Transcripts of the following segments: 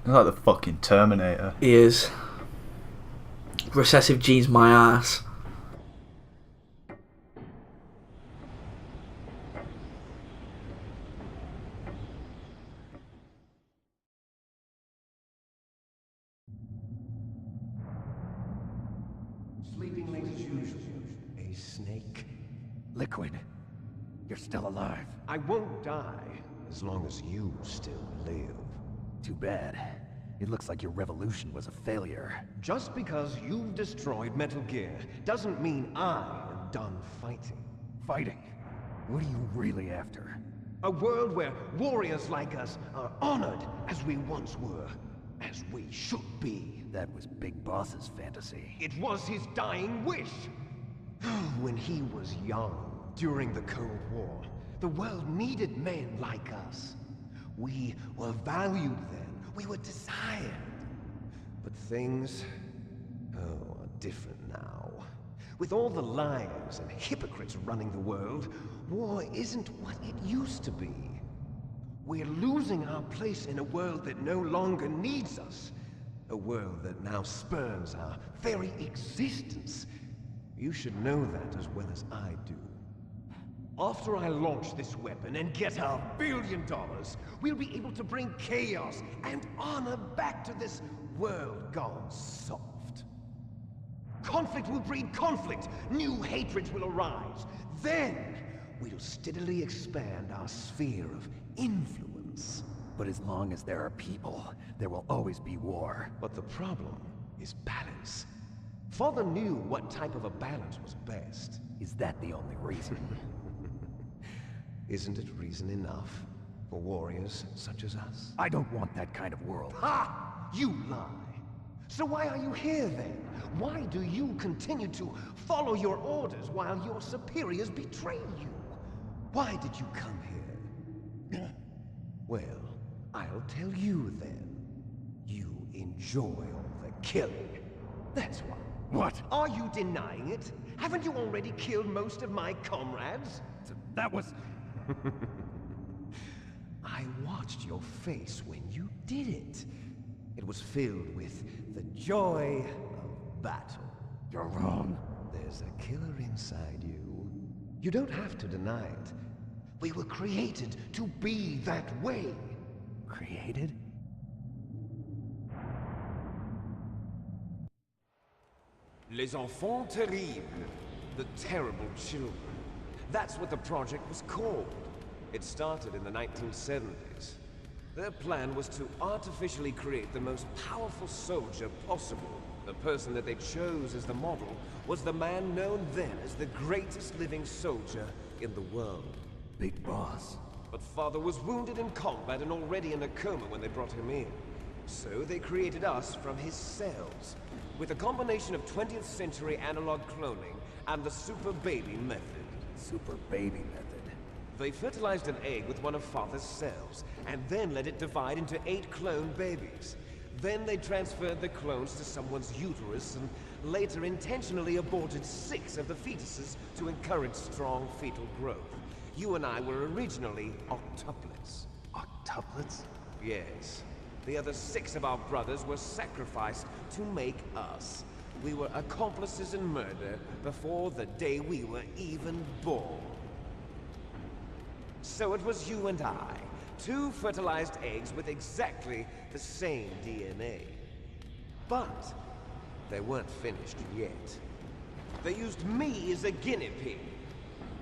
He's like the fucking Terminator. He is. Recessive genes my ass. Sleeping late as usual. A snake. Liquid, you're still alive. I won't die as long as you still live. Too bad. It looks like your revolution was a failure. Just because you've destroyed Metal Gear doesn't mean I am done fighting. Fighting? What are you really after? A world where warriors like us are honored as we once were, as we should be. That was Big Boss's fantasy. It was his dying wish. When he was young, during the Cold War, the world needed men like us. We were valued then. We were desired. But things, are different now. With all the liars and hypocrites running the world, war isn't what it used to be. We're losing our place in a world that no longer needs us. A world that now spurns our very existence. You should know that as well as I do. After I launch this weapon and get our $1 billion, we'll be able to bring chaos and honor back to this world gone soft. Conflict will breed conflict. New hatreds will arise. Then, we'll steadily expand our sphere of influence. But as long as there are people, there will always be war. But the problem is balance. Father knew what type of a balance was best. Is that the only reason? Isn't it reason enough for warriors such as us? I don't want that kind of world. Ha! You lie! So why are you here then? Why do you continue to follow your orders while your superiors betray you? Why did you come here? Well, I'll tell you then. You enjoy all the killing. That's why. What? Are you denying it? Haven't you already killed most of my comrades? That was... I watched your face when you did it. It was filled with the joy of battle. You're wrong. There's a killer inside you. You don't have to deny it. We were created to be that way. Created? Les enfants terribles. The terrible children. That's what the project was called. It started in the 1970s. Their plan was to artificially create the most powerful soldier possible. The person that they chose as the model was the man known then as the greatest living soldier in the world. Big Boss. But Father was wounded in combat and already in a coma when they brought him in. So they created us from his cells, with a combination of 20th century analog cloning and the super baby method. Super baby method. They fertilized an egg with one of Father's cells, and then let it divide into 8 clone babies. Then they transferred the clones to someone's uterus, and later intentionally aborted 6 of the fetuses to encourage strong fetal growth. You and I were originally octuplets. Octuplets? Yes. The other 6 of our brothers were sacrificed to make us. We were accomplices in murder before the day we were even born. So it was you and I, 2 fertilized eggs with exactly the same DNA. But they weren't finished yet. They used me as a guinea pig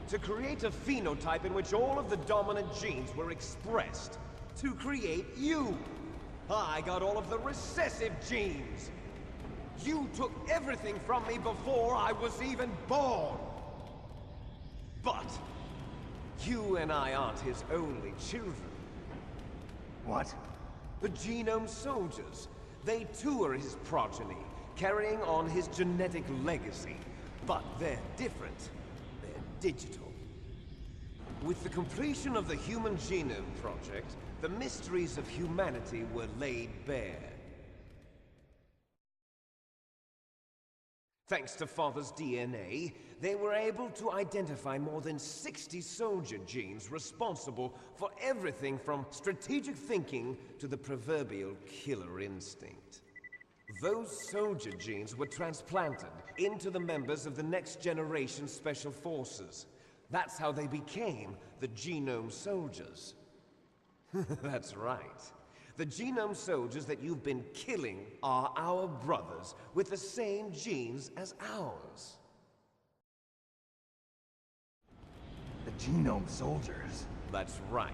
to create a phenotype in which all of the dominant genes were expressed. To create you. I got all of the recessive genes. You took everything from me before I was even born. But you and I aren't his only children. What? The genome soldiers. They too are his progeny, carrying on his genetic legacy. But they're different. They're digital. With the completion of the Human Genome Project, the mysteries of humanity were laid bare. Thanks to Father's DNA, they were able to identify more than 60 soldier genes responsible for everything from strategic thinking to the proverbial killer instinct. Those soldier genes were transplanted into the members of the next generation special forces. That's how they became the Genome Soldiers. That's right. The Genome Soldiers that you've been killing are our brothers with the same genes as ours. The Genome Soldiers? That's right.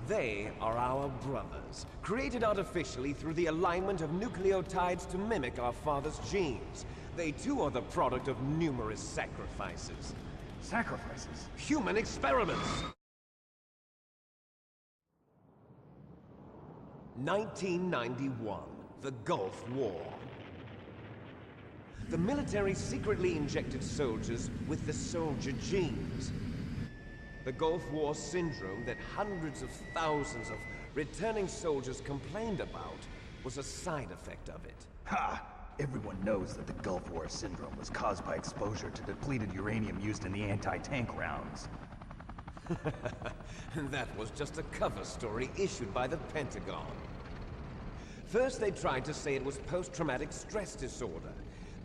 They are our brothers, created artificially through the alignment of nucleotides to mimic our father's genes. They too are the product of numerous sacrifices. Sacrifices? Human experiments! 1991, the Gulf War. The military secretly injected soldiers with the soldier genes. The Gulf War syndrome that hundreds of thousands of returning soldiers complained about was a side effect of it. Ha! Everyone knows that the Gulf War syndrome was caused by exposure to depleted uranium used in the anti-tank rounds. That was just a cover story issued by the Pentagon. First they tried to say it was post-traumatic stress disorder,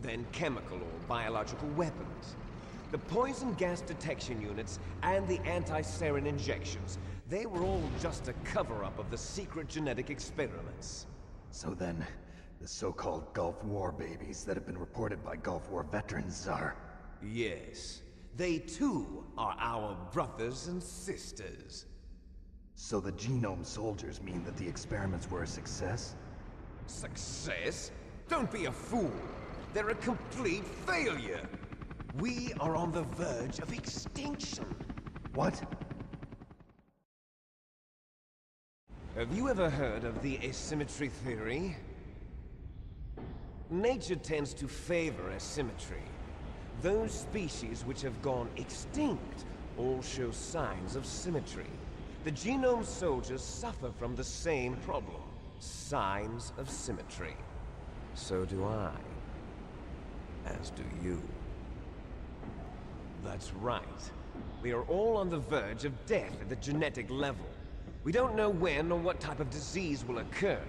then chemical or biological weapons. The poison gas detection units and the anti-sarin injections, they were all just a cover-up of the secret genetic experiments. So then, the so-called Gulf War babies that have been reported by Gulf War veterans are... Yes. They too are our brothers and sisters. So the Genome Soldiers mean that the experiments were a success? Success? Don't be a fool. They're a complete failure. We are on the verge of extinction. What? Have you ever heard of the asymmetry theory? Nature tends to favor asymmetry. Those species which have gone extinct all show signs of symmetry. The Genome Soldiers suffer from the same problem. Signs of symmetry. So do I. As do you. That's right. We are all on the verge of death at the genetic level. We don't know when or what type of disease will occur.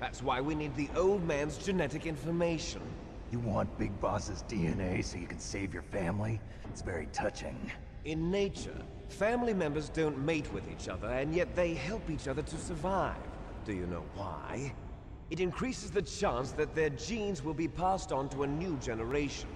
That's why we need the old man's genetic information. You want Big Boss's DNA so you can save your family? It's very touching. In nature, family members don't mate with each other, and yet they help each other to survive. Do you know why? It increases the chance that their genes will be passed on to a new generation.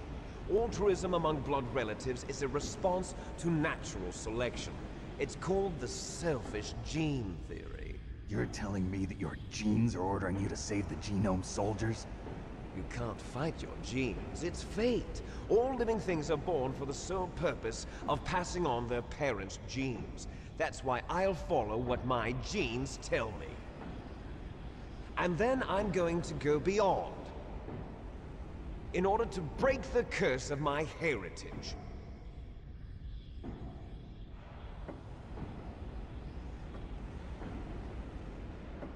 Altruism among blood relatives is a response to natural selection. It's called the selfish gene theory. You're telling me that your genes are ordering you to save the Genome Soldiers? You can't fight your genes. It's fate. All living things are born for the sole purpose of passing on their parents' genes. That's why I'll follow what my genes tell me. And then I'm going to go beyond, in order to break the curse of my heritage.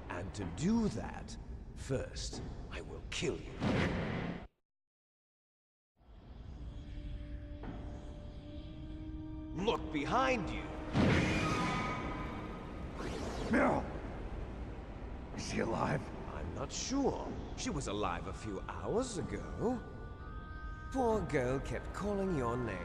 And to do that, first, I will kill you. Look behind you! Meryl! Is she alive? I'm not sure. She was alive a few hours ago. Poor girl kept calling your name.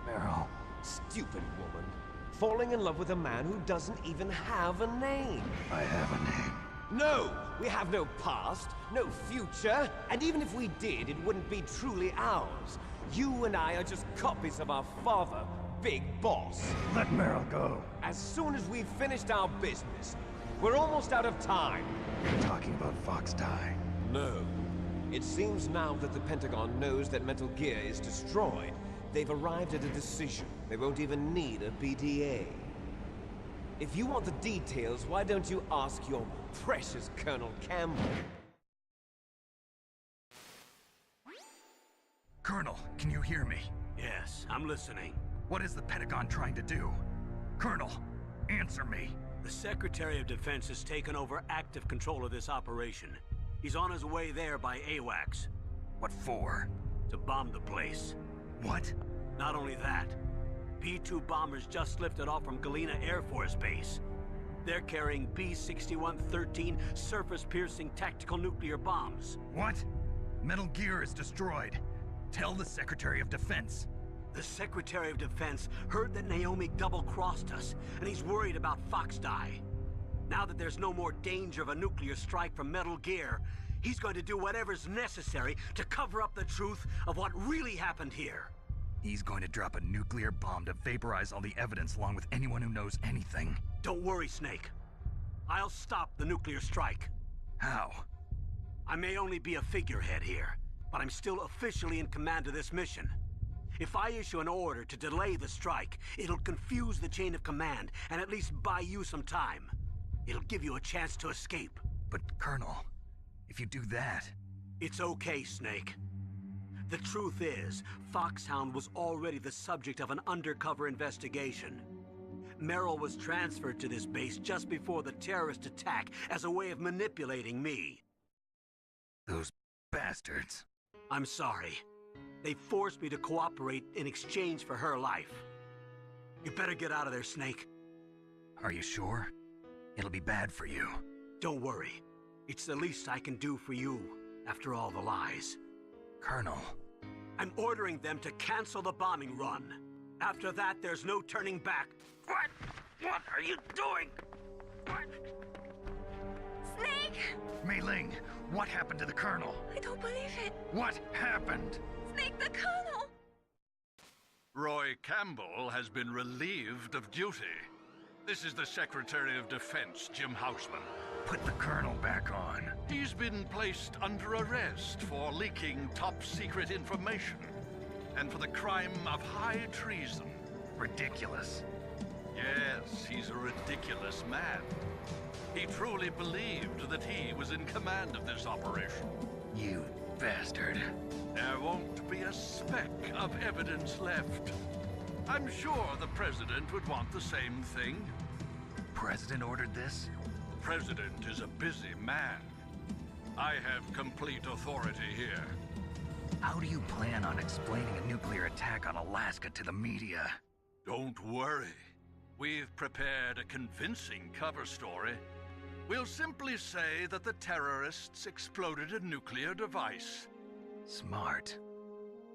Meryl. Stupid woman. Falling in love with a man who doesn't even have a name. I have a name. No! We have no past, no future, and even if we did, it wouldn't be truly ours. You and I are just copies of our father, Big Boss. Let Meryl go. As soon as we've finished our business, we're almost out of time. You're talking about FOXHOUND. No. It seems now that the Pentagon knows that Metal Gear is destroyed, they've arrived at a decision. They won't even need a BDA. If you want the details, why don't you ask your precious Colonel Campbell? Colonel, can you hear me? Yes, I'm listening. What is the Pentagon trying to do? Colonel, answer me. The Secretary of Defense has taken over active control of this operation. He's on his way there by AWACS. What for? to bomb the place. What? Not only that, B-2 bombers just lifted off from Galena Air Force Base. They're carrying B-6113 surface-piercing tactical nuclear bombs. What? Metal Gear is destroyed. Tell the Secretary of Defense. The Secretary of Defense heard that Naomi double-crossed us, and he's worried about FOXHOUND. Now that there's no more danger of a nuclear strike from Metal Gear, he's going to do whatever's necessary to cover up the truth of what really happened here. He's going to drop a nuclear bomb to vaporize all the evidence along with anyone who knows anything. Don't worry, Snake. I'll stop the nuclear strike. How? I may only be a figurehead here, but I'm still officially in command of this mission. If I issue an order to delay the strike, it'll confuse the chain of command and at least buy you some time. It'll give you a chance to escape. But, Colonel, if you do that... It's okay, Snake. The truth is, FOXHOUND was already the subject of an undercover investigation. Merrill was transferred to this base just before the terrorist attack as a way of manipulating me. Those bastards. I'm sorry. They forced me to cooperate in exchange for her life. You better get out of there, Snake. Are you sure? It'll be bad for you. Don't worry. It's the least I can do for you, after all the lies. Colonel. I'm ordering them to cancel the bombing run. After that, there's no turning back. What? What are you doing? What? Snake! Mei Ling, what happened to the Colonel? I don't believe it. What happened? Snake, the Colonel! Roy Campbell has been relieved of duty. This is the Secretary of Defense, Jim Houseman. Put the Colonel back on. He's been placed under arrest for leaking top-secret information and for the crime of high treason. Ridiculous. Yes, he's a ridiculous man. He truly believed that he was in command of this operation. You bastard. There won't be a speck of evidence left. I'm sure the President would want the same thing. President ordered this? The President is a busy man. I have complete authority here. How do you plan on explaining a nuclear attack on Alaska to the media? Don't worry. We've prepared a convincing cover story. We'll simply say that the terrorists exploded a nuclear device. Smart.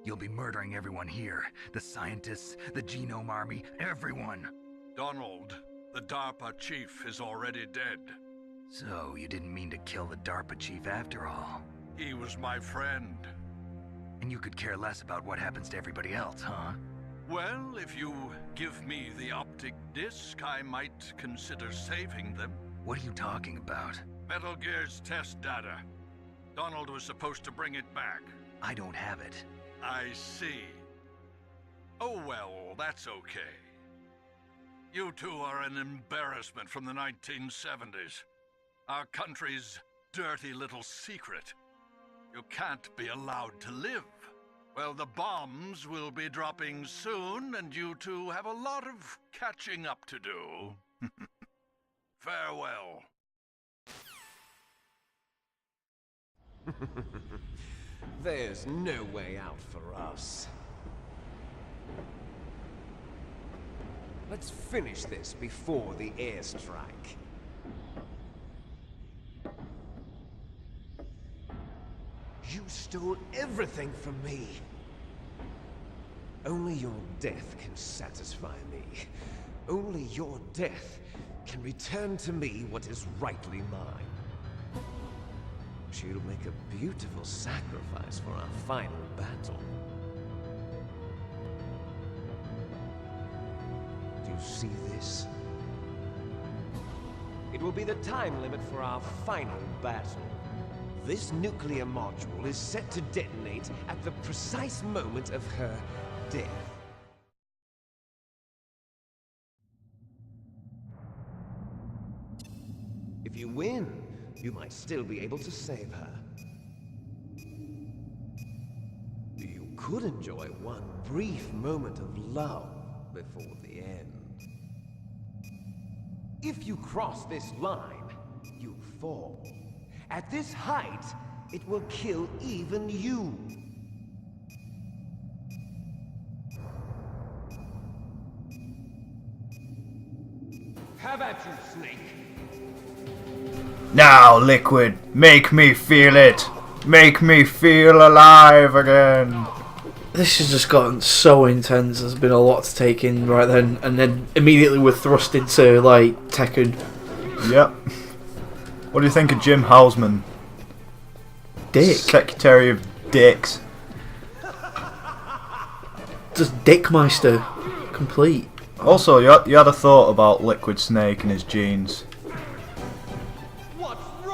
You'll be murdering everyone here. The scientists, the Genome Army, everyone. Donald, the DARPA chief, is already dead. So, you didn't mean to kill the DARPA chief after all. He was my friend. And you could care less about what happens to everybody else, huh? Well, if you give me the optic disc, I might consider saving them. What are you talking about? Metal Gear's test data. Donald was supposed to bring it back. I don't have it. I see. Oh well, that's okay. You two are an embarrassment from the 1970s. Our country's dirty little secret. You can't be allowed to live. Well, the bombs will be dropping soon, and you two have a lot of catching up to do. Farewell. There's no way out for us. Let's finish this before the airstrike. You stole everything from me. Only your death can satisfy me. Only your death can return to me what is rightly mine. She'll make a beautiful sacrifice for our final battle. Do you see this? It will be the time limit for our final battle. This nuclear module is set to detonate at the precise moment of her death. If you win, you might still be able to save her. You could enjoy one brief moment of love before the end. If you cross this line, you fall. At this height, it will kill even you. Have at you, Snake. Now, Liquid, make me feel it. Make me feel alive again. This has just gotten so intense. There's been a lot to take in right then, and then immediately we're thrust into like Tekken. Yep. What do you think of Jim Hausman? Dick. Secretary of Dicks. Just Dickmeister. Complete. Also, you had a thought about Liquid Snake and his jeans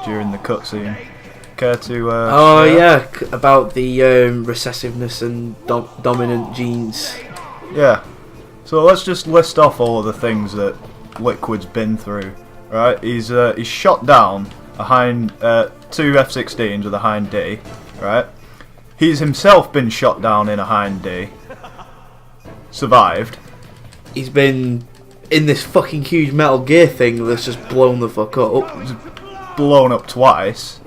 during the cutscene. Care to? Oh share? yeah, about the recessiveness and dominant genes. Yeah. So let's just list off all of the things that Liquid's been through. Right? He's shot down behind two F-16s with a Hind D. Right? He's himself been shot down in a Hind D. Survived. He's been in this fucking huge Metal Gear thing that's just blown the fuck up. Blown up twice.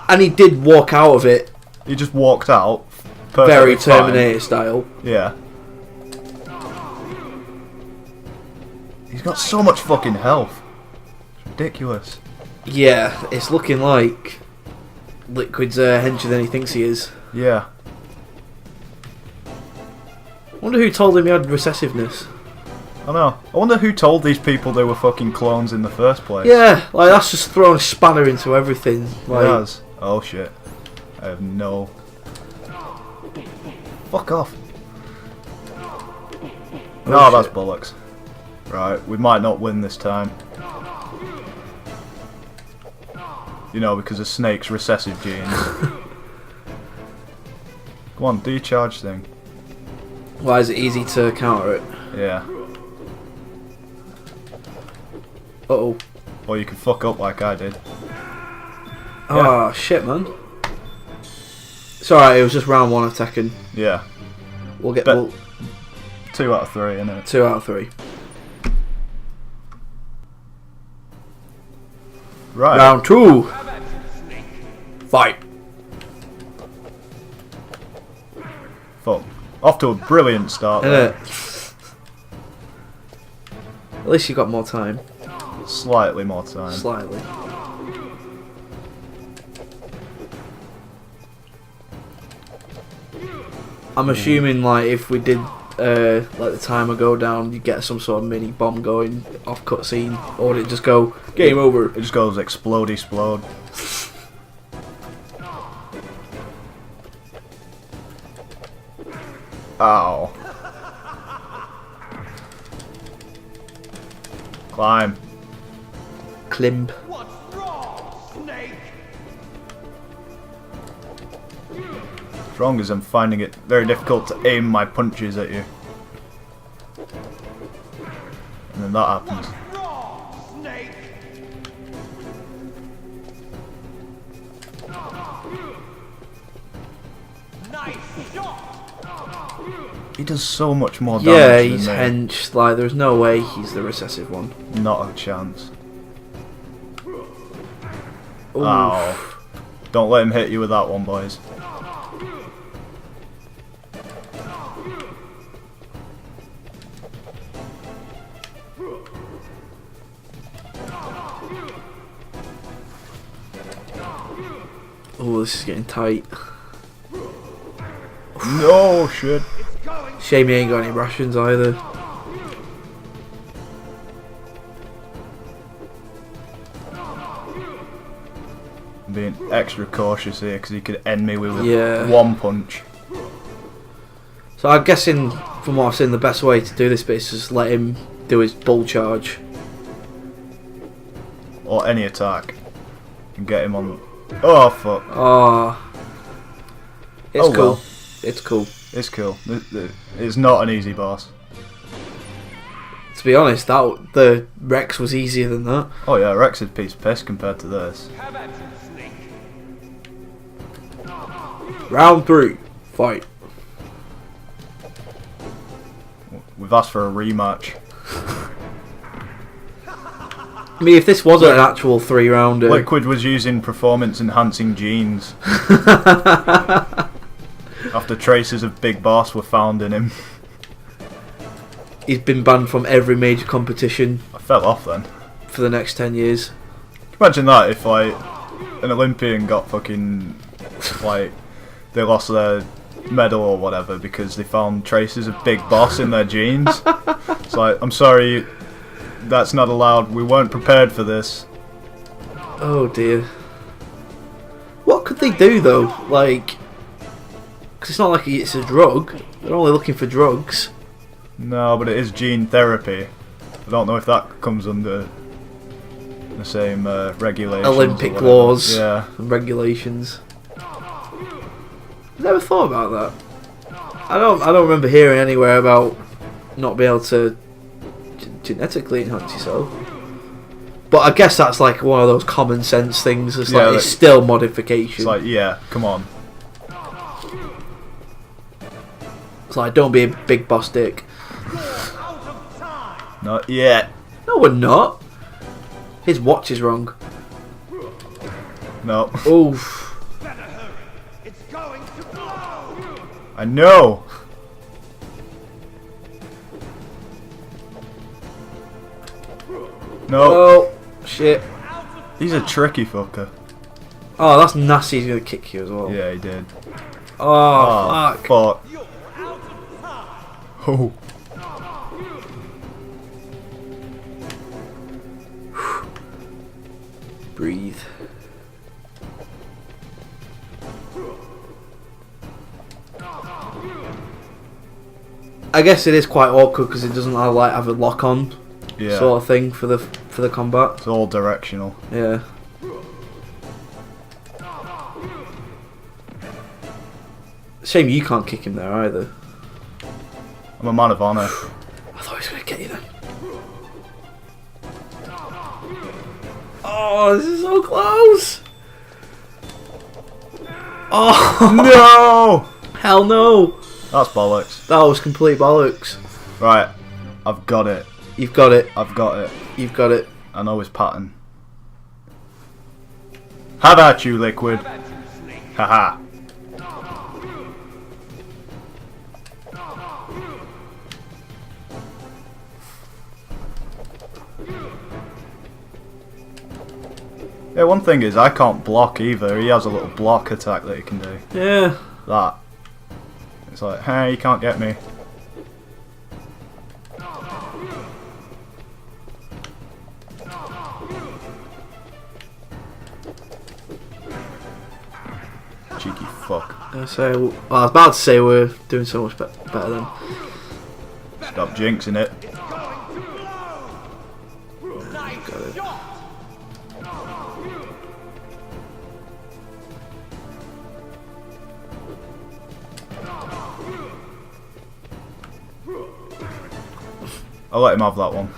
And he did walk out of it. He just walked out. Perfectly Very fine. Terminator style. Yeah. He's got so much fucking health. It's ridiculous. Yeah, it's looking like Liquid's hencher than he thinks he is. Yeah. I wonder who told him he had recessiveness. I know. I wonder who told these people they were fucking clones in the first place. Yeah, like that's just throwing a spanner into everything. Like, It has. Oh shit. I have no... Fuck off. No, that's shit. bollocks. Right, we might not win this time. You know, because of Snake's recessive genes. Come on, do your charge thing. why is it easy to counter it? Yeah. Uh-oh. Or you can fuck up like I did. Oh, shit, man. It's alright, it was just round 1 of Tekken. Yeah. We'll get But 2 out of 3, innit? 2 out of 3. Right. Round 2. Fight. Fuck. Off to a brilliant start there. Innit? At least you got more time. Slightly more time. Slightly. I'm assuming, like, if we did let the timer go down, you get some sort of mini bomb going off cutscene, or would it just go game over? It just goes explode, explode. Ow. Climb. Climb. What's wrong, Snake? Wrong as I'm finding it very difficult to aim my punches at you. And then that happens. Wrong, Snake. Nice shot. He does so much more damage Yeah, than he's me. hench. Like, there's no way he's the recessive one. Not a chance. Oof. Ow. Don't let him hit you with that one, boys. Oh, this is getting tight. No shit. Shame he ain't got any rations either. I'm being extra cautious here because he could end me with Yeah. one punch. So I'm guessing, from what I've seen, the best way to do this bit is just let him do his bull charge. Or any attack. And get him on... Oh fuck. Ah, it's Oh, cool. well. It's cool. It's cool. It's not an easy boss. To be honest, the Rex was easier than that. Oh yeah, Rex is a piece of piss compared to this. Have at you, Snake. Round 3, fight. We've asked for a rematch. I mean, if this wasn't an actual 3-rounder, Liquid was using performance enhancing genes. After traces of Big Boss were found in him. he's been banned from every major competition I fell off then. for the next 10 years. Imagine that if like an Olympian got fucking like they lost their medal or whatever because they found traces of Big Boss in their jeans. It's like, I'm sorry, that's not allowed. We weren't prepared for this. Oh dear. What could they do though? Like, because it's not like it's a drug. They're only looking for drugs. No, but it is gene therapy. I don't know if that comes under the same regulations. Olympic or whatever. laws Yeah. and regulations. I never thought about that. I don't remember hearing anywhere about not being able to genetically enhance yourself. But I guess that's like one of those common sense things. It's Yeah, like it's still modification. It's like, yeah, come on. It's like, don't be a big boss dick. Not yet. No, we're not. His watch is wrong. No. Oof. It's going to blow! I know. No. Oh, shit. He's a tricky fucker. Oh, that's nasty. He's going to kick you as well. Yeah, he did. Oh, fuck. Fuck. Oh. Breathe. I guess it is quite awkward because it doesn't have a lock on Yeah. sort of thing for the combat. It's all directional. Yeah. Shame you can't kick him there either. I'm a man of honour. I thought he was going to get you then. Oh, this is so close. Oh No! hell no! That's bollocks. That was complete bollocks. Right. I've got it. You've got it. I've got it. You've got it. I know his pattern. How about you, Liquid? Haha. Yeah, one thing is I can't block either. He has a little block attack that he can do. Yeah. That. It's like, hey, you can't get me. Cheeky fuck. I was about to say we're doing so much better than. Stop jinxing it. Got it. I'll let him have that one.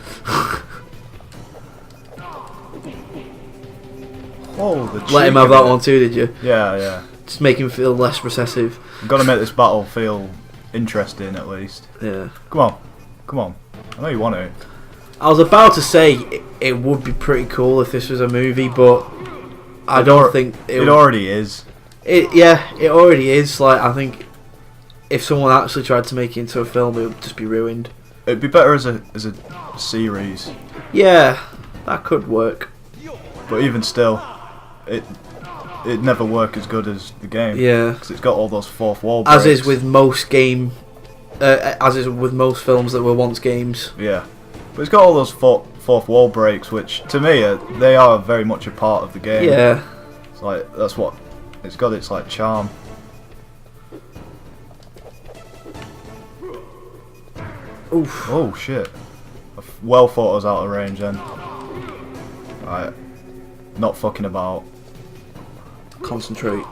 Oh, the Let him cheek have of that it. one too, did you? Yeah, yeah. Just make him feel less recessive. I've got to make this battle feel interesting at least. Yeah. Come on. Come on. I know you want to. I was about to say it would be pretty cool if this was a movie, but I don't think it already is. It already is. Like, I think if someone actually tried to make it into a film, it would just be ruined. It'd be better as a series. Yeah, that could work. But even still, it'd never work as good as the game. Yeah. Because it's got all those fourth wall breaks. As is with most most films that were once games. Yeah. But it's got all those fourth wall breaks, which to me they are very much a part of the game. Yeah. It's like that's what it's got. Its like charm. Oof. Oh shit! Well thought I was out of range then. Right. Not fucking about. Concentrate.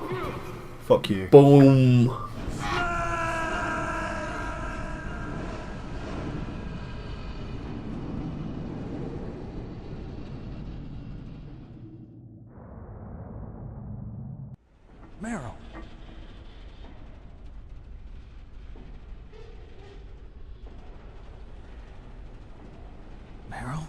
Fuck you. Boom. Meryl. Meryl?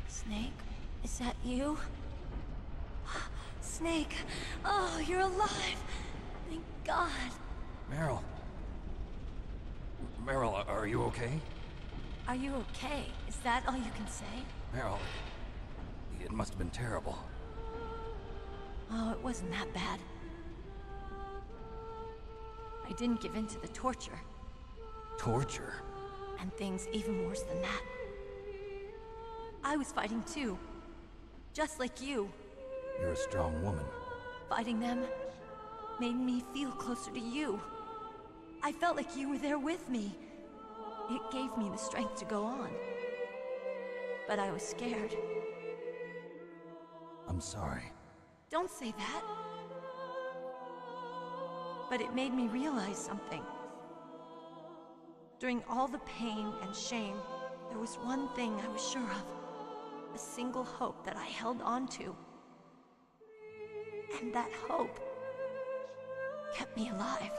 Snake, is that you? Snake, oh, you're alive. Thank God. Meryl. Meryl, are you okay? Are you okay? Is that all you can say? Meryl, it must have been terrible. Oh, it wasn't that bad. I didn't give in to the torture. Torture? And things even worse than that. I was fighting too. Just like you. You're a strong woman. Fighting them made me feel closer to you. I felt like you were there with me. It gave me the strength to go on. But I was scared. I'm sorry. Don't say that. But it made me realize something. During all the pain and shame, there was one thing I was sure of. A single hope that I held on to. And that hope kept me alive.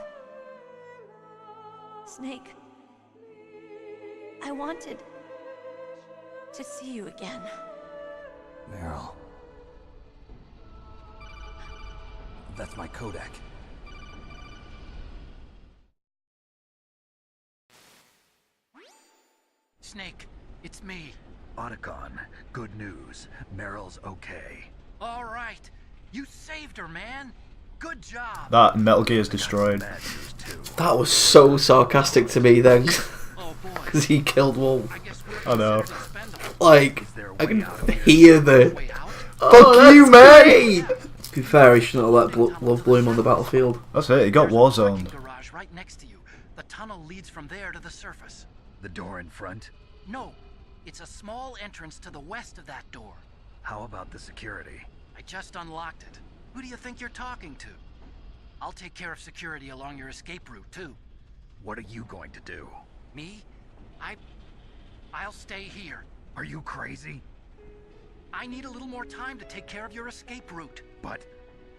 Snake, I wanted to see you again. Meryl. That's my Kodak. Snake, it's me. Otacon, good news. Meryl's okay. All right. You saved her, man. Good job. That and Metal Gear's destroyed. Bad news too. That was so sarcastic to me then. Oh boy. Because he killed Wolf. I guess we're I know. considered expendable. Like, Is there a I way can out of here? hear the... Way out? Fuck you, that's mate! To be fair, he shouldn't have let Love bloom on the battlefield. That's it, he got There's a warzoned. parking garage right next to you. The tunnel leads from there to the surface. The door in front? No, it's a small entrance to the west of that door. How about the security? I just unlocked it. Who do you think you're talking to? I'll take care of security along your escape route, too. What are you going to do? Me? I'll stay here. Are you crazy? I need a little more time to take care of your escape route. But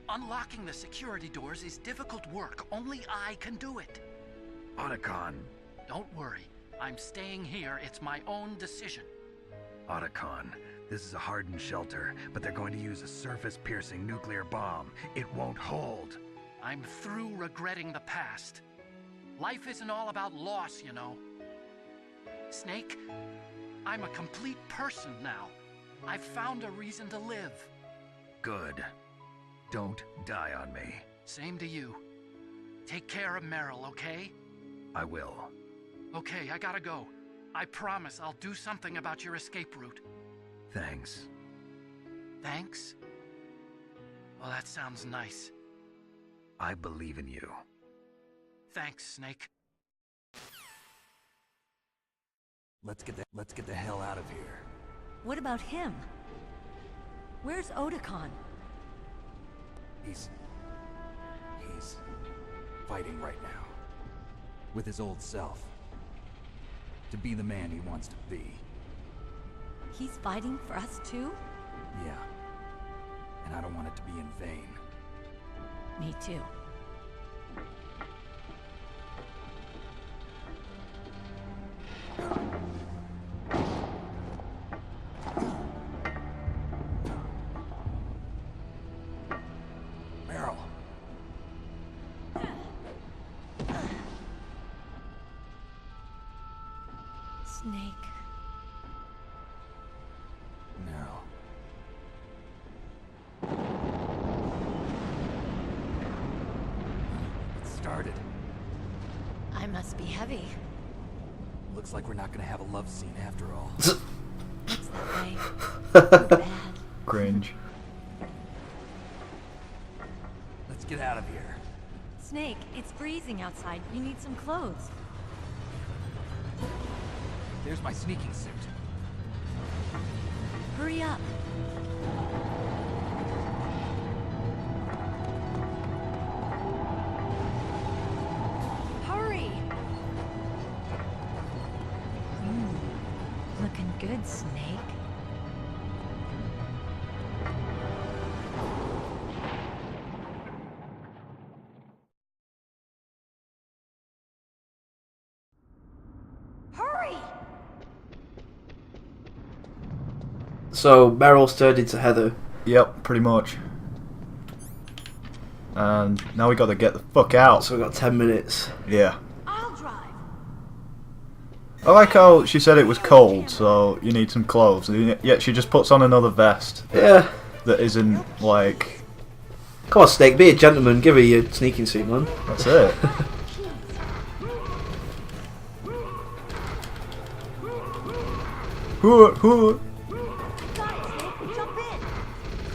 Unlocking the security doors is difficult work. Only I can do it. Otacon. Don't worry. I'm staying here. It's my own decision. Otacon. This is a hardened shelter, but they're going to use a surface-piercing nuclear bomb. It won't hold. I'm through regretting the past. Life isn't all about loss, you know. Snake, I'm a complete person now. I've found a reason to live. Good. Don't die on me. Same to you. Take care of Meryl, okay? I will. Okay, I gotta go. I promise I'll do something about your escape route. Thanks. Thanks? Well, that sounds nice. I believe in you. Thanks, Snake. Let's get the hell out of here. What about him? Where's Otacon? He's fighting right now. With his old self. To be the man he wants to be. He's fighting for us too? Yeah. And I don't want it to be in vain. Me too. Meryl. Snake. Meryl. It started. I must be heavy. Looks like we're not gonna have a love scene after all. Looks that way. Too bad. Cringe. Let's get out of here. Snake, it's freezing outside. You need some clothes. There's my sneaking suit. Hurry up. Hurry! Looking good, Snake. Hurry! So Meryl's turned into Heather. Yep, pretty much. And now we got to get the fuck out. So we got 10 minutes. Yeah. I'll drive. I like how she said it was cold, so you need some clothes. Yet she just puts on another vest. Yeah. That isn't like. Come on, Snake, be a gentleman. Give her your sneaking suit, man. That's it. Jump in.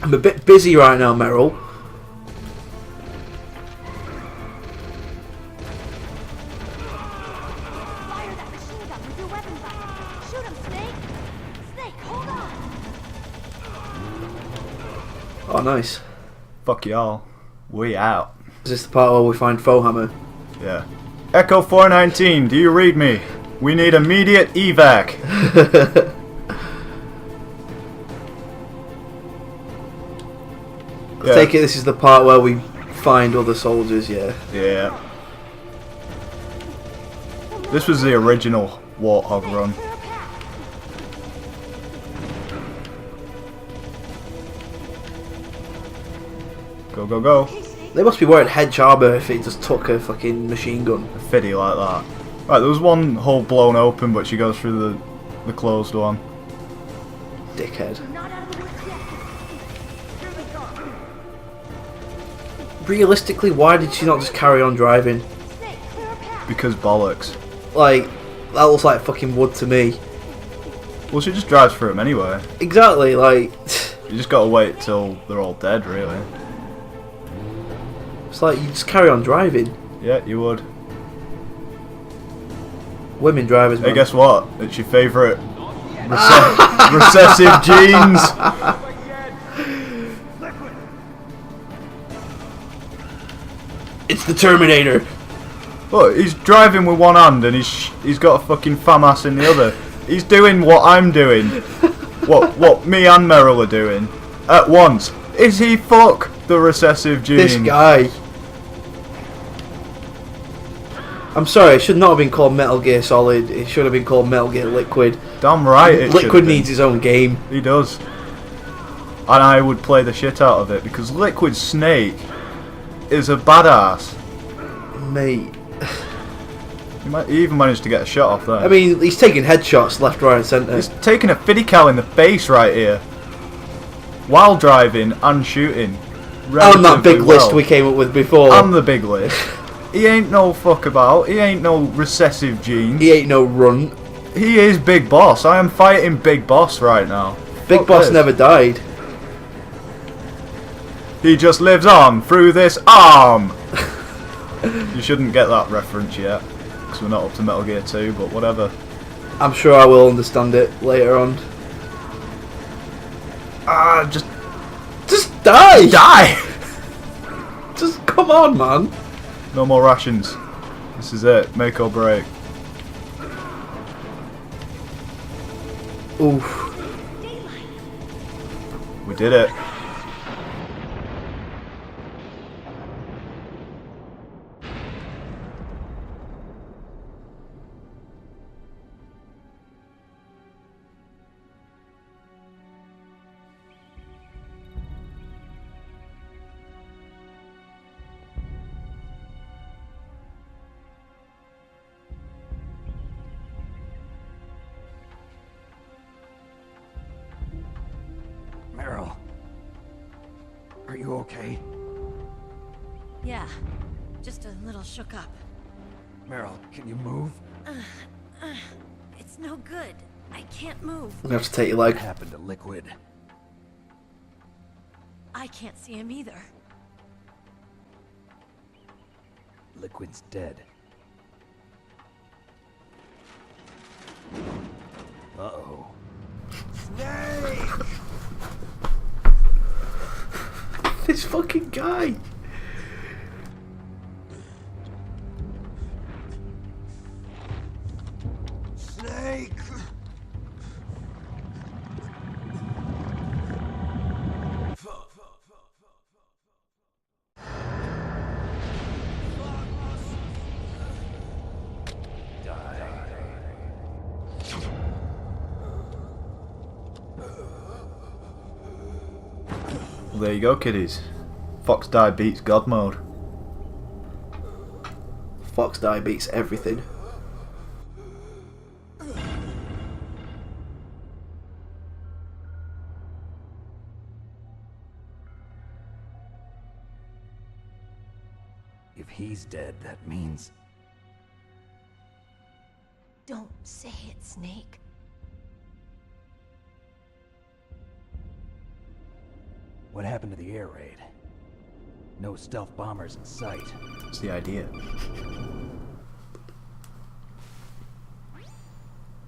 I'm a bit busy right now, Meryl. Fire that machine gun with your weapon sight. Shoot him, Snake. Snake, hold on. Oh, nice. Fuck y'all. We out. Is this the part where we find FOXHOUND? Yeah. Echo 419, do you read me? We need immediate evac. I take it this is the part where we find other soldiers, yeah. Yeah. This was the original Warthog run. Go, go, go. They must be wearing hedge armour if it just took a fucking machine gun. A fiddy like that. Right, there was one hole blown open, but she goes through the closed one. Dickhead. Not out of the woods yet. Here they come. Realistically, why did she not just carry on driving? Snake, clear a path. Because bollocks. Like, that looks like fucking wood to me. Well, she just drives through them anyway. Exactly, like... You just gotta wait till they're all dead, really. It's like, you just carry on driving. Yeah, you would. Women drivers, man. Hey, guess what? It's your favourite recessive genes. It's the Terminator. Look, he's driving with one hand and he's got a fucking FAMAS in the other. He's doing what I'm doing. What me and Meryl are doing. At once. Is he fuck the recessive gene? This guy. I'm sorry, it should not have been called Metal Gear Solid. It should have been called Metal Gear Liquid. Damn right it should have Liquid been. needs his own game. He does. And I would play the shit out of it because Liquid Snake is a badass. Mate. He even managed to get a shot off there. I mean, he's taking headshots left, right and centre. He's taking a fiddy cal in the face right here. While driving and shooting. On that big relatively list well. we came up with before. On the big list. He ain't no fuck about. He ain't no recessive gene. He ain't no runt. He is Big Boss. I am fighting Big Boss right now. Big Fuck Boss this. never died. He just lives on through this arm. You shouldn't get that reference yet. Because we're not up to Metal Gear 2, but whatever. I'm sure I will understand it later on. Just die! die! Just come on, man. No more rations. This is it. Make or break. Oof. We did it. Meryl. Are you okay? Yeah, just a little shook up. Meryl, can you move? It's no good. I can't move. I'm gonna have to take your leg. What happened to Liquid? I can't see him either. Liquid's dead. Uh-oh. This fucking guy. Snake! Well, there you go, kiddies. Fox Die beats God mode. Fox Die beats everything. If he's dead, that means... Don't say it, Snake. What happened to the air raid? No stealth bombers in sight. That's the idea.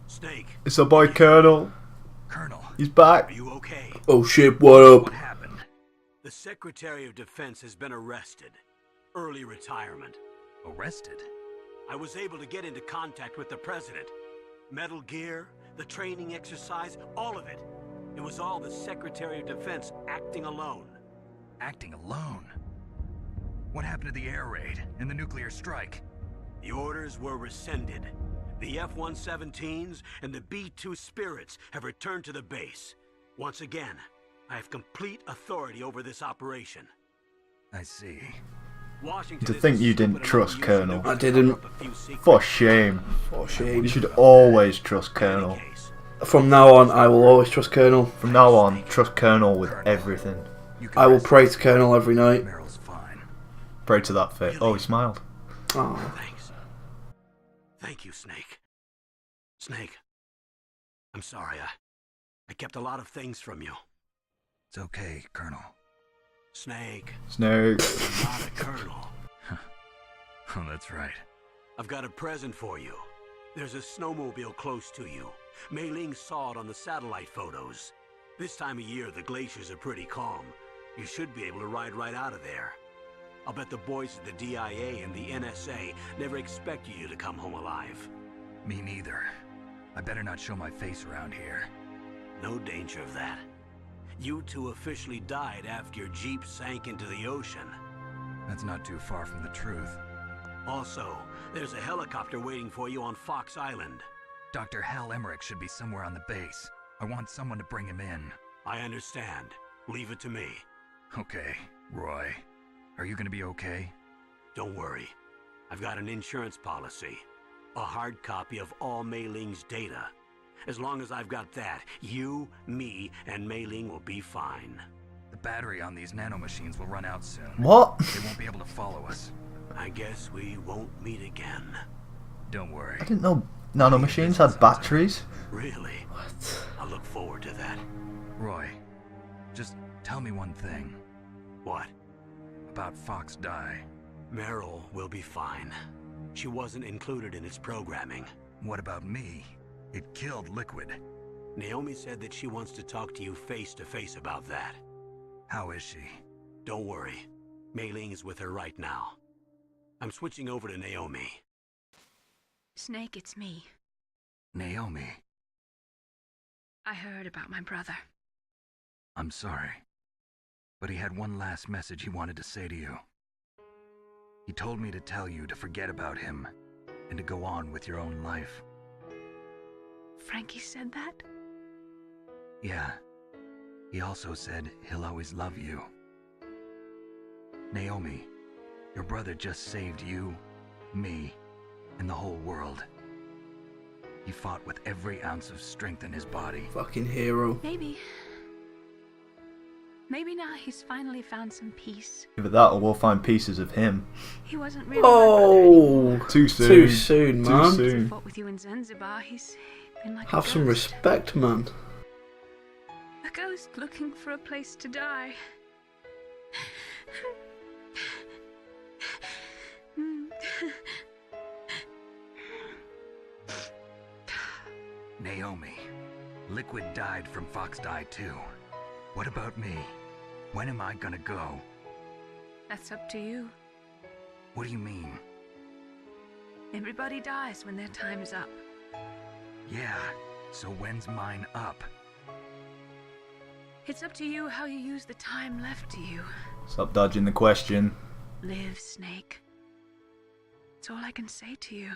Snake, It's a boy Colonel. Colonel, He's back. are you okay? Oh shit, what up? what happened? The Secretary of Defense has been arrested. Early retirement. Arrested? I was able to get into contact with the President. Metal Gear, the training exercise, all of it. It was all the Secretary of Defense acting alone. Acting alone? What happened to the air raid and the nuclear strike? The orders were rescinded. The F-117s and the B-2 Spirits have returned to the base. Once again, I have complete authority over this operation. I see. Washington To is think as you stupid didn't enough trust to use Colonel. nuclear I to didn't. cover up a few secrets. For shame. For shame. You should always trust In any Colonel. case, From now on, I will always trust Colonel. From now on, trust Colonel with everything. You can I will rest. pray to Colonel every night. Meryl's fine. Pray to that fate. Oh, he smiled. Oh. Thanks. Thank you, Snake. Snake, I'm sorry. I kept a lot of things from you. It's okay, Colonel. Snake, Snake. I'm not a colonel. Oh, that's right. I've got a present for you. There's a snowmobile close to you. Mei Ling saw it on the satellite photos. This time of year, the glaciers are pretty calm. You should be able to ride right out of there. I'll bet the boys at the DIA and the NSA never expected you to come home alive. Me neither. I better not show my face around here. No danger of that. You two officially died after your Jeep sank into the ocean. That's not too far from the truth. Also, there's a helicopter waiting for you on Fox Island. Dr. Hal Emmerich should be somewhere on the base. I want someone to bring him in. I understand. Leave it to me. Okay, Roy. Are you gonna be okay? Don't worry. I've got an insurance policy. A hard copy of all Mei Ling's data. As long as I've got that, you, me, and Mei Ling will be fine. The battery on these nanomachines will run out soon. What? They won't be able to follow us. I guess we won't meet again. Don't worry. I didn't know nanomachines had batteries. Really? What? I look forward to that. Roy, just tell me one thing. What? About Fox Die. Meryl will be fine. She wasn't included in its programming. What about me? It killed Liquid. Naomi said that she wants to talk to you face to face about that. How is she? Don't worry. Mei Ling is with her right now. I'm switching over to Naomi. Snake, it's me. Naomi, I heard about my brother. I'm sorry. But he had one last message he wanted to say to you. He told me to tell you to forget about him and to go on with your own life. Frankie said that? Yeah. He also said he'll always love you. Naomi, your brother just saved you, me, and the whole world. He fought with every ounce of strength in his body. Fucking hero. Maybe. Maybe now he's finally found some peace. Either that or we'll find pieces of him. He wasn't really my brother anymore. Too soon. Too soon, Too man. Since he soon. fought with you in Zanzibar, he's been like Have a some ghost. respect, man. A ghost looking for a place to die. Naomi, Liquid died from Fox Die too. What about me? When am I gonna go? That's up to you. What do you mean? Everybody dies when their time's up. Yeah, so when's mine up? It's up to you how you use the time left to you. Stop dodging the question. Live, Snake. That's all I can say to you.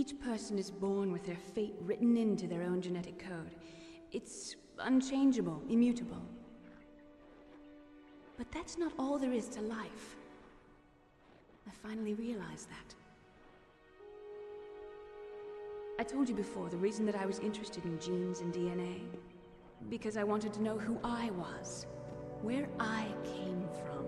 Each person is born with their fate written into their own genetic code. It's unchangeable, immutable. But that's not all there is to life. I finally realized that. I told you before the reason that I was interested in genes and DNA. Because I wanted to know who I was, where I came from.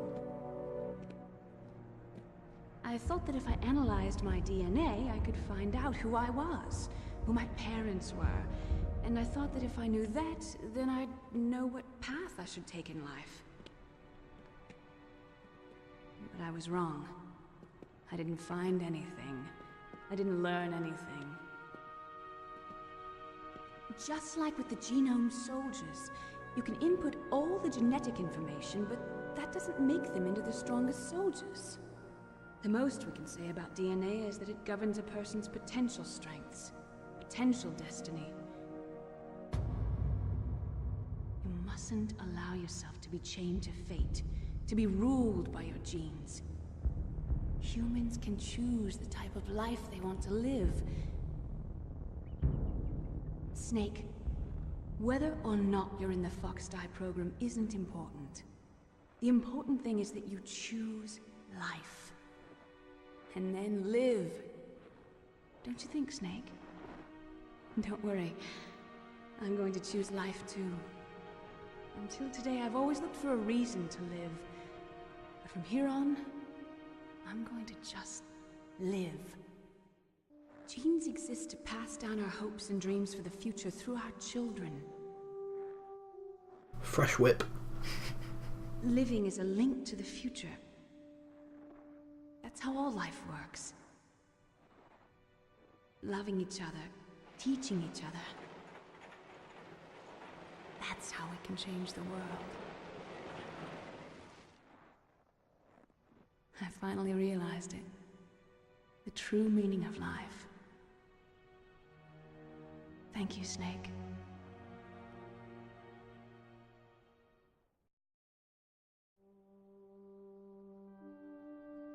I thought that if I analyzed my DNA, I could find out who I was, who my parents were, and I thought that if I knew that, then I'd know what path I should take in life. But I was wrong. I didn't find anything. I didn't learn anything. Just like with the genome soldiers, you can input all the genetic information, but that doesn't make them into the strongest soldiers. The most we can say about DNA is that it governs a person's potential strengths, potential destiny. You mustn't allow yourself to be chained to fate, to be ruled by your genes. Humans can choose the type of life they want to live. Snake, whether or not you're in the FOXHOUND program isn't important. The important thing is that you choose life. And then live. Don't you think, Snake? Don't worry. I'm going to choose life too. Until today, I've always looked for a reason to live. But from here on, I'm going to just live. Genes exist to pass down our hopes and dreams for the future through our children. Fresh whip. Living is a link to the future. That's how all life works. Loving each other, teaching each other. That's how we can change the world. I finally realized it. The true meaning of life. Thank you, Snake.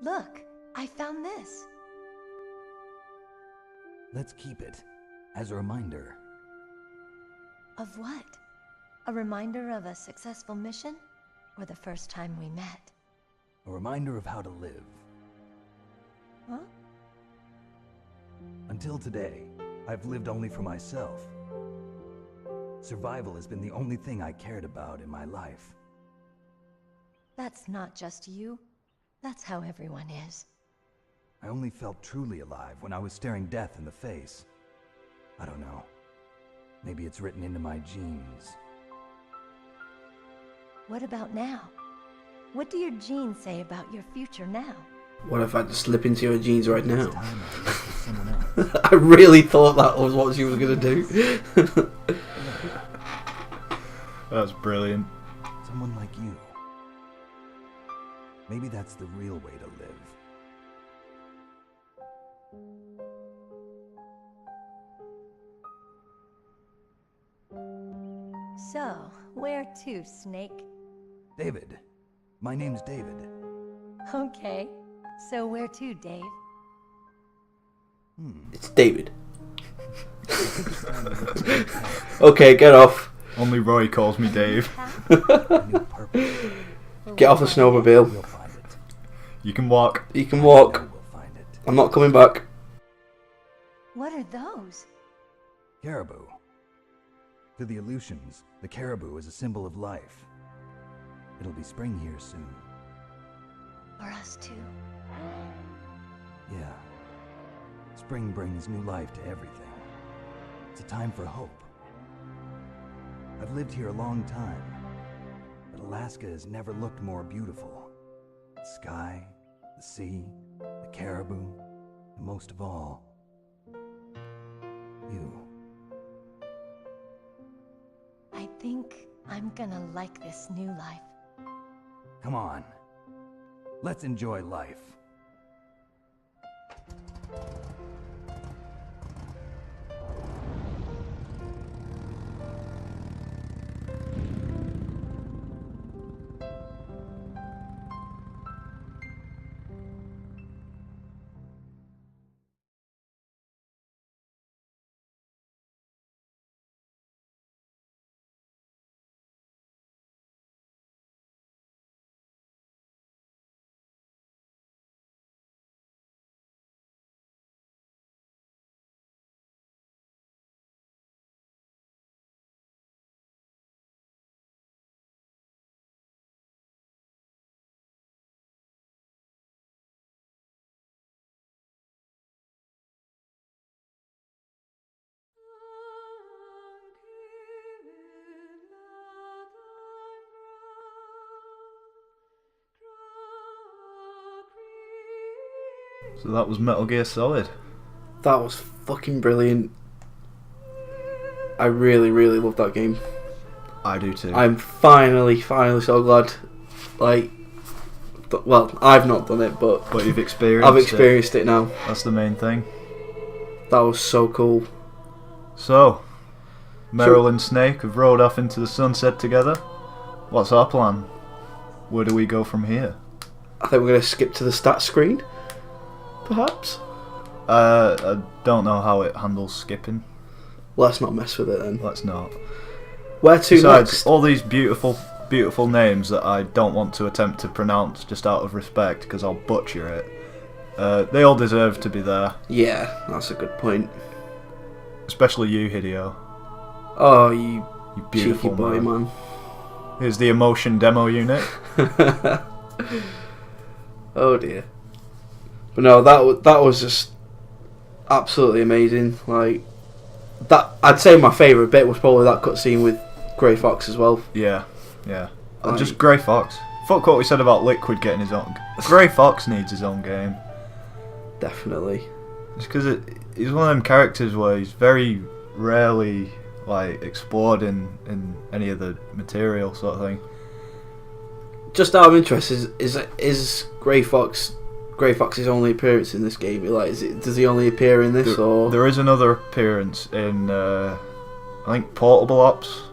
Look, I found this. Let's keep it as a reminder. Of what? A reminder of a successful mission? Or the first time we met? A reminder of how to live. Huh? Until today, I've lived only for myself. Survival has been the only thing I cared about in my life. That's not just you. That's how everyone is. I only felt truly alive when I was staring death in the face. I don't know. Maybe it's written into my genes. What about now? What do your genes say about your future now? What if I had to slip into your genes right now? It's time I lived with someone else. I really thought that was what she was going to do. That's brilliant. Someone like you. Maybe that's the real way to live. So, where to, Snake? David. My name's David. Okay. So where to, Dave? It's David. Okay, get off. Only Roy calls me Dave. A new purpose. Get off the snowmobile. We'll find it. You can walk. You can walk. We'll find it. I'm not coming back. What are those? Caribou. To the Aleutians, the caribou is a symbol of life. It'll be spring here soon. For us too. Yeah. Spring brings new life to everything. It's a time for hope. I've lived here a long time, but Alaska has never looked more beautiful. The sky, the sea, the caribou, and most of all, you. I think I'm gonna like this new life. Come on. Let's enjoy life. So that was Metal Gear Solid. That was fucking brilliant. I really, really love that game. I do too. I'm finally so glad. Like, well, I've not done it, but you've experienced I've experienced it now. That's the main thing. That was so cool. So, Meryl and Snake have rode off into the sunset together. What's our plan? Where do we go from here? I think we're going to skip to the stats screen, perhaps? I don't know how it handles skipping. Let's not mess with it then. Let's not. Where to Besides, next? all these beautiful names that I don't want to attempt to pronounce just out of respect because I'll butcher it. They all deserve to be there. Yeah, that's a good point. Especially you, Hideo. Oh, you beautiful cheeky boy, man. Here's the emotion demo unit. Oh dear. But no, that was just absolutely amazing. Like, that, I'd say my favourite bit was probably that cutscene with Grey Fox as well. Yeah. And just Grey Fox. Fuck what we said about Liquid getting his own. Grey Fox needs his own game. Definitely. Just because he's one of them characters where he's very rarely explored in any of the material sort of thing. Just out of interest, is Grey Fox's only appearance in this game? Like, does he only appear in this, or there is another appearance in I think Portable Ops.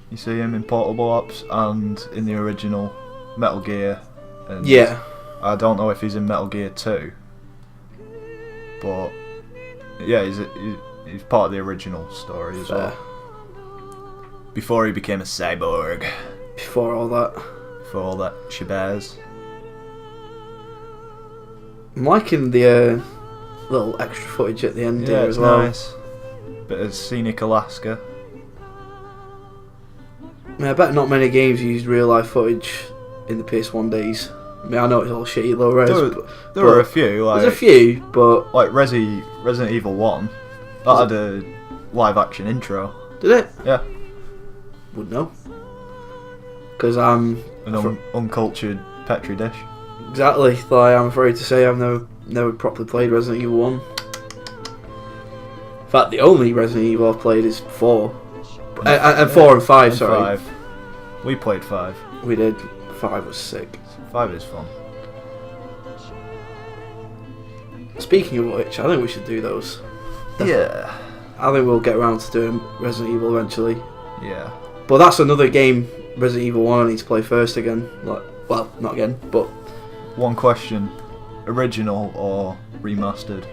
You see him in Portable Ops and in the original Metal Gear. And yeah. I don't know if he's in Metal Gear 2, but yeah, he's part of the original story as well. Before he became a cyborg. Before all that shabazz. I'm liking the little extra footage at the end here as well. Nice. Bit of scenic Alaska. I mean, I bet not many games used real life footage in the PS1 days. I mean, I know it's all shitty low res. There were a few. There's a few, but like Resident Evil 1, that had a live action intro. Did it? Yeah. Wouldn't know. Because I'm an uncultured petri dish. Exactly. Like, I'm afraid to say I've never properly played Resident Evil 1. In fact, the only Resident Evil I've played is 4. And 4 and 5, sorry. 5. We played 5. We did. 5 was sick. 5 is fun. Speaking of which, I think we should do those. Yeah. I think we'll get around to doing Resident Evil eventually. Yeah. But that's another game, Resident Evil 1, I need to play first again. Like, well, not again, but... One question. Original or remastered?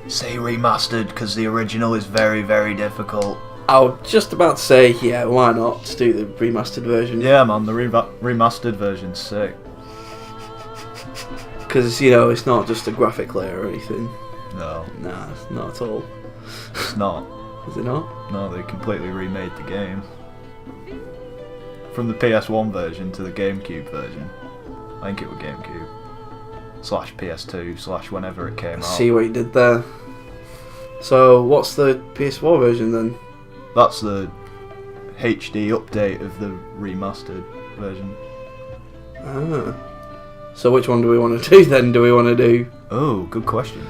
Say remastered, because the original is very, very difficult. I was just about to say, yeah, why not? Just do the remastered version. Yeah, man, the remastered version's sick. Because, you know, it's not just a graphic layer or anything. No. Nah, not at all. It's not. Is it not? No, they completely remade the game. From the PS1 version to the GameCube version. I think it was GameCube. / PS2 / whenever it came out. See what you did there. So, what's the PS4 version then? That's the HD update of the remastered version. Ah. So which one do we want to do then? Do we want to do... Oh, good question.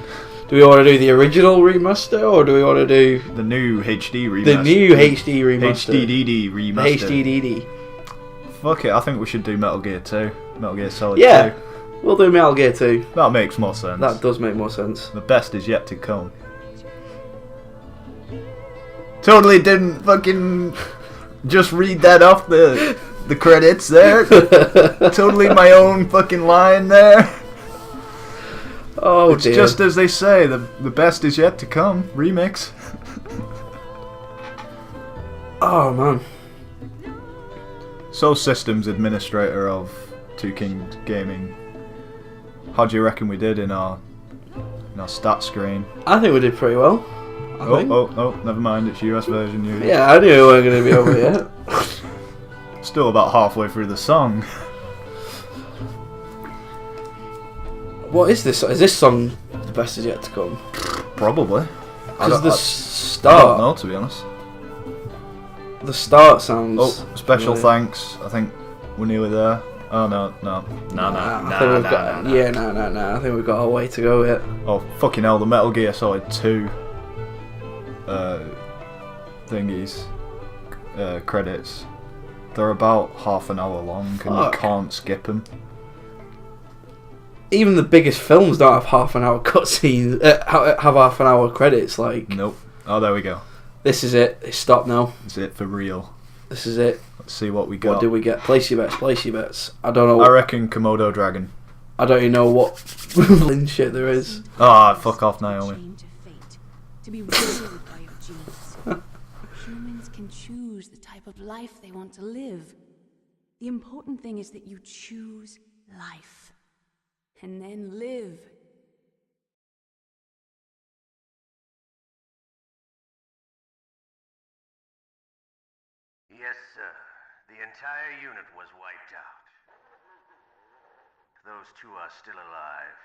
Do we want to do the original remaster, or do we want to do... The new HD remaster? The new HD remaster. HDDD remaster. HDDD. Fuck it, I think we should do Metal Gear 2. Metal Gear Solid 2. Yeah, we'll do Metal Gear 2. That makes more sense. That does make more sense. The best is yet to come. Totally didn't fucking just read that off the credits there. Totally my own fucking line there. Oh it's dear. Just as they say, the best is yet to come. Remix. Oh man. So, systems administrator of Two Kings Gaming, how do you reckon we did in our stat screen? I think we did pretty well. Oh, never mind, it's US version. Yeah, I knew we weren't going to be over yet. Still about halfway through the song. What is this? Is this song the best is yet to come? Probably. Because the I start... don't know, to be honest. The start sounds... Oh, special thanks. I think we're nearly there. Oh no. I think we've got a way to go yet. Oh fucking hell! The Metal Gear Solid 2 thingies credits. They're about half an hour long, and you can't skip them. Even the biggest films don't have half an hour cutscenes. Have half an hour credits. Like nope. Oh, there we go. This is it. It's stopped now. It's it for real. This is it. Let's see what we got. What do we get? Place your bets. Place your bets. I don't know. I reckon Komodo dragon. I don't even know what shit there is. Ah, fuck off, Naomi. Change of fate, to be ruled by your genes. Humans can choose the type of life they want to live. The important thing is that you choose life. And then live. Yes, sir. The entire unit was wiped out. Those two are still alive.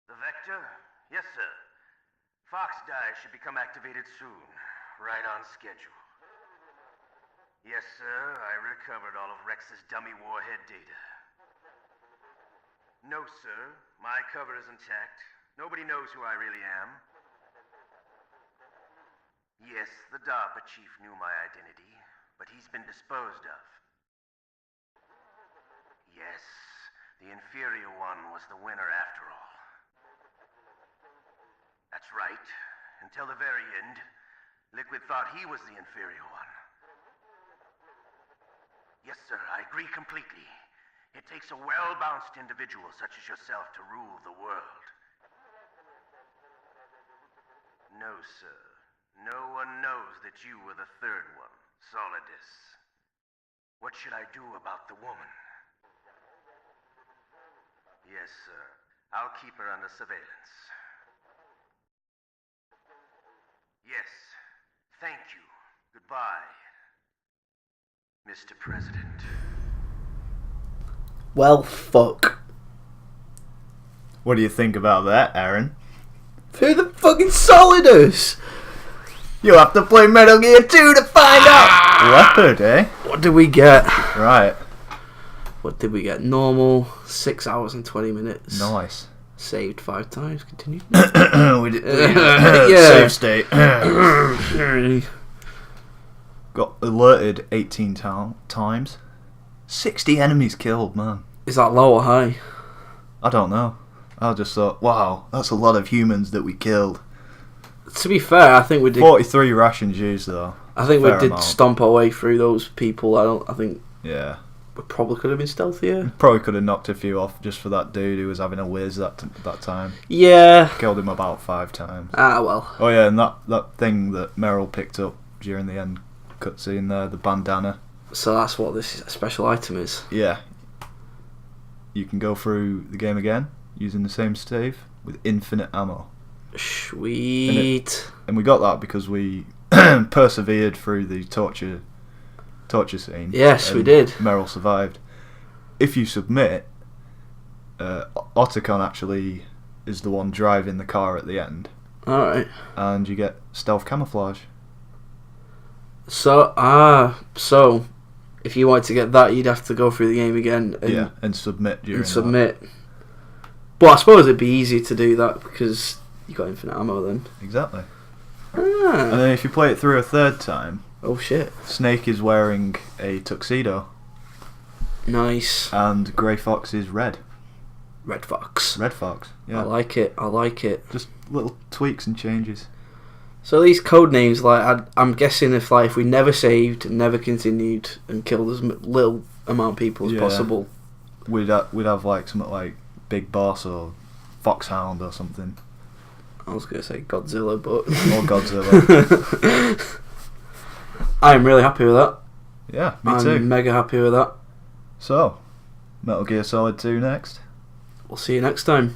The Vector? Yes, sir. FOXHOUND should become activated soon. Right on schedule. Yes, sir. I recovered all of Rex's dummy warhead data. No, sir. My cover is intact. Nobody knows who I really am. Yes, the DARPA chief knew my identity, but he's been disposed of. Yes, the inferior one was the winner after all. That's right. Until the very end, Liquid thought he was the inferior one. Yes, sir, I agree completely. It takes a well-balanced individual such as yourself to rule the world. No, sir. No one knows that you were the third one, Solidus. What should I do about the woman? Yes, sir. I'll keep her under surveillance. Yes. Thank you. Goodbye, Mr. President. Well, fuck. What do you think about that, Aaron? Who the fucking Solidus? You'll have to play Metal Gear 2 to find out! Leopard, eh? What did we get? Right. What did we get? Normal, 6 hours and 20 minutes. Nice. Saved 5 times, continued. we did yeah. save state. Got alerted 18 times. 60 enemies killed, man. Is that low or high? I don't know. I just thought, wow, that's a lot of humans that we killed. To be fair, I think we did. 43 rations used though. I think Fair we did amount. stomp our way through those people. I think Yeah. we probably could have been stealthier. Probably could have knocked a few off just for that dude who was having a whiz that time. Yeah. Killed him about 5 times. Ah, well. Oh yeah, and that thing that Meryl picked up during the end cutscene there, the bandana. So that's what this special item is. Yeah. You can go through the game again using the same save with infinite ammo. Sweet. And we got that because we persevered through the torture scene. Yes, we did. Meryl survived. If you submit, Otacon actually is the one driving the car at the end. Alright. And you get stealth camouflage. So if you wanted to get that, you'd have to go through the game again. And submit during and submit. But I suppose it'd be easier to do that because you got infinite ammo then. Exactly. Ah. And then if you play it through a third time, oh shit, Snake is wearing a tuxedo. Nice. And Grey Fox is red. Red Fox. Red Fox. Yeah. I like it. Just little tweaks and changes. So these code names, like I'm guessing if we never saved, never continued, and killed as little amount of people as possible, we'd have like something like Big Boss or Foxhound or something. I was gonna say Godzilla, but or Godzilla. I'm really happy with that. Yeah, me too. I'm mega happy with that. So, Metal Gear Solid 2 next. We'll see you next time.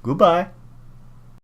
Goodbye.